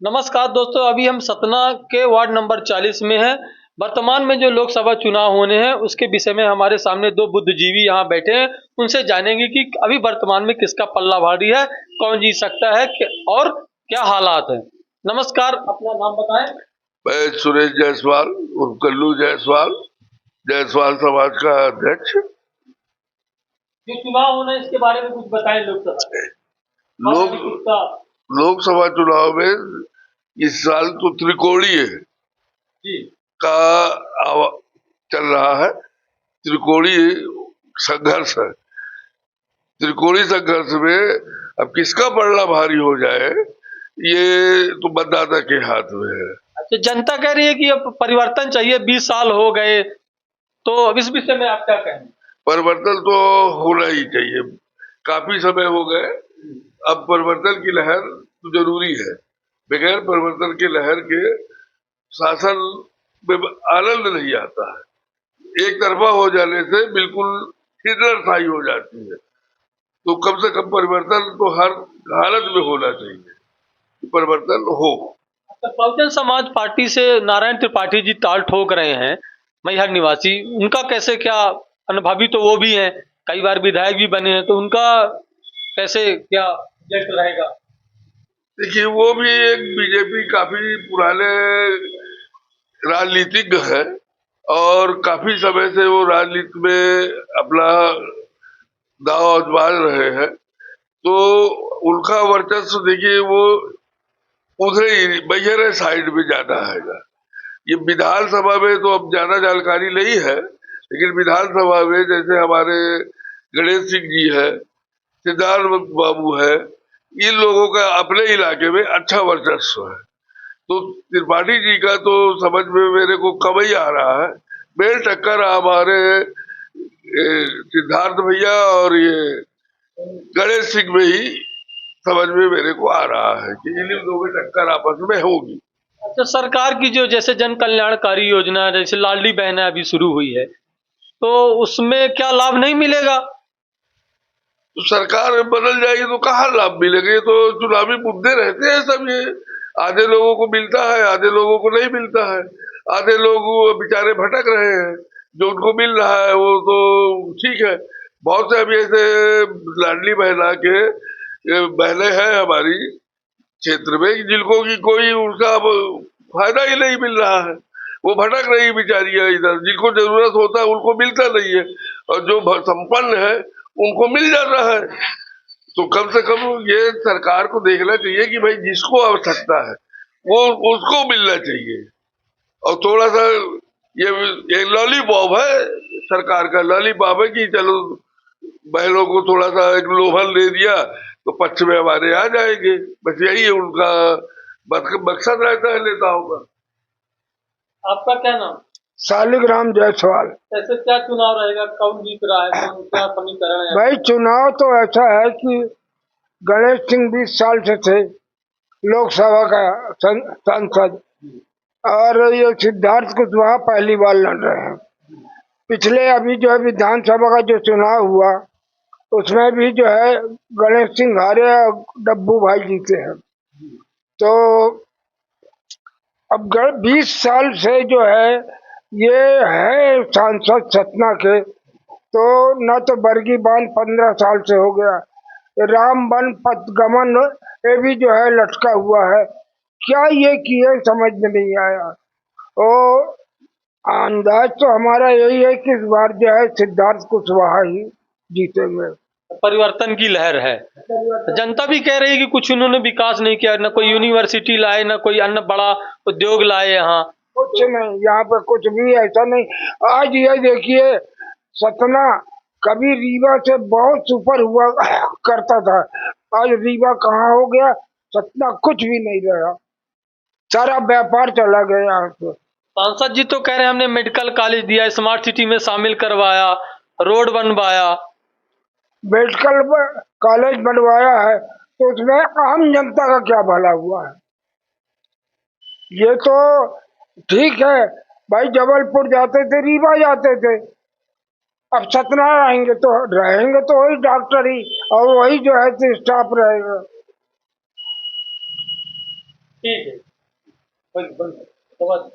नमस्कार दोस्तों, अभी हम सतना के वार्ड नंबर 40 में हैं। वर्तमान में जो लोकसभा चुनाव होने हैं उसके विषय में हमारे सामने दो बुद्धिजीवी यहाँ बैठे हैं। उनसे जानेंगे कि अभी वर्तमान में किसका पल्ला भारी है, कौन जीत सकता है और क्या हालात हैं। नमस्कार, अपना नाम बताएं। मैं सुरेश जायसवाल उर्फ कल्लू जायसवाल, जायसवाल समाज का अध्यक्ष। जो चुनाव होना है इसके बारे में कुछ बताएं। लोकसभा लोक किसका? लोकसभा चुनाव में इस साल तो त्रिकोणीय जी का चल रहा है। त्रिकोणीय संघर्ष है। त्रिकोणीय संघर्ष में अब किसका पलड़ा भारी हो जाए ये तो मतदाता के हाथ में है। अच्छा, जनता कह रही है कि अब परिवर्तन चाहिए, 20 साल हो गए, तो अब इस विषय में आप क्या कहेंगे? परिवर्तन तो होना ही चाहिए। काफी समय हो गए, अब परिवर्तन की लहर तो जरूरी है। बगैर परिवर्तन की लहर के शासन में आनंद नहीं आता है। एक तरफा हो जाने से बिल्कुल हिटलरशाही हो जाती है। तो कम से कम परिवर्तन तो हर हालत में होना चाहिए, परिवर्तन हो। तो बहुजन समाज पार्टी से नारायण त्रिपाठी जी ताल ठोक रहे हैं, मैहर निवासी। उनका कैसे, क्या अनुभवी तो वो भी हैं, कई बार विधायक भी बने हैं, तो उनका कैसे क्या रिजल्ट रहेगा? देखिए, वो भी एक बीजेपी काफी पुराने राजनीतिज्ञ है और काफी समय से वो राजनीति में अपना दांव आजमा रहे हैं। तो उनका वर्चस्व देखिए, वो उधर ही मैहर साइड में ज्यादा है। ये विधानसभा में तो अब ज्यादा जानकारी नहीं है, लेकिन विधानसभा में जैसे हमारे गणेश सिंह जी है, सिद्धार्थ बाबू है, इन लोगों का अपने इलाके में अच्छा वर्चस्व है। तो त्रिपाठी जी का तो समझ में मेरे को कम ही आ रहा है। मेन टक्कर हमारे सिद्धार्थ भैया और ये गणेश सिंह में ही समझ में मेरे को आ रहा है कि इन लोगों की टक्कर आपस में होगी। अच्छा, सरकार की जो जैसे जन कल्याणकारी योजना, जैसे लाडली बहना अभी शुरू हुई है, तो उसमें क्या लाभ नहीं मिलेगा? तो सरकार बदल जाएगी तो कहाँ लाभ मिलेगा? ये तो चुनावी मुद्दे रहते हैं सब। ये आधे लोगों को मिलता है, आधे लोगों को नहीं मिलता है। आधे लोग बेचारे भटक रहे हैं, जो उनको मिल रहा है वो तो ठीक है। बहुत से अभी ऐसे लाडली बहना के बहनें हैं हमारी क्षेत्र में जिनको की कोई उनका अब फायदा ही नहीं मिल रहा है। वो भटक रही बेचारियां इधर, जिनको जरूरत होता है उनको मिलता नहीं है, और जो संपन्न है उनको मिल जाता है। तो कम से कम ये सरकार को देखना चाहिए कि भाई जिसको आवश्यकता है वो उसको मिलना चाहिए। और थोड़ा सा ये लॉलीपॉप है, सरकार का लॉलीपॉप है कि चलो बहनों को थोड़ा सा एक लोभन दे दिया तो पक्ष में हमारे आ जाएंगे। बस यही है उनका मकसद रहता है नेताओं का। आपका क्या नाम? शालिग्राम जायसवाल। ऐसे क्या चुनाव रहेगा, कौन जीत रहा है, कौन क्या समीकरण है? भाई चुनाव तो ऐसा है कि गणेश सिंह 20 साल से थे लोकसभा का सांसद, और ये सिद्धार्थ कुशवाहा पहली बार लड़ रहे हैं। पिछले अभी जो है विधानसभा का जो चुनाव हुआ उसमें भी जो है गणेश सिंह हारे और डब्बू भाई जीते हैं। तो अब 20 साल से जो है ये है सांसद सतना के, तो न तो बरगी बांध 15 साल से हो गया, रामबन पथगमन ये भी जो है लटका हुआ है। क्या ये किए समझ में नहीं आया। ओ अंदाज तो हमारा यही है कि इस बार जो है सिद्धार्थ कुशवाहा ही जीतेंगे। परिवर्तन की लहर है। जनता भी कह रही है कि कुछ उन्होंने विकास नहीं किया, न कोई यूनिवर्सिटी लाए, न कोई अन्य बड़ा उद्योग लाए यहाँ। कुछ नहीं, यहाँ पे कुछ भी ऐसा नहीं। आज ये देखिए, सतना कभी रीवा से बहुत ऊपर हुआ करता था, आज रीवा कहाँ हो गया, सतना कुछ भी नहीं रहा, सारा व्यापार चला गया यहाँ से। सांसद जी तो कह रहे हैं हमने मेडिकल कॉलेज दिया, स्मार्ट सिटी में शामिल करवाया, रोड बनवाया। मेडिकल कॉलेज बनवाया है तो उसमें आम जनता का क्या भला हुआ है? ये तो ठीक है भाई, जबलपुर जाते थे, रीवा जाते थे, अब सतना रहेंगे तो वही डॉक्टर ही और वही जो है तो स्टाफ रहेगा। ठीक है बंद बंद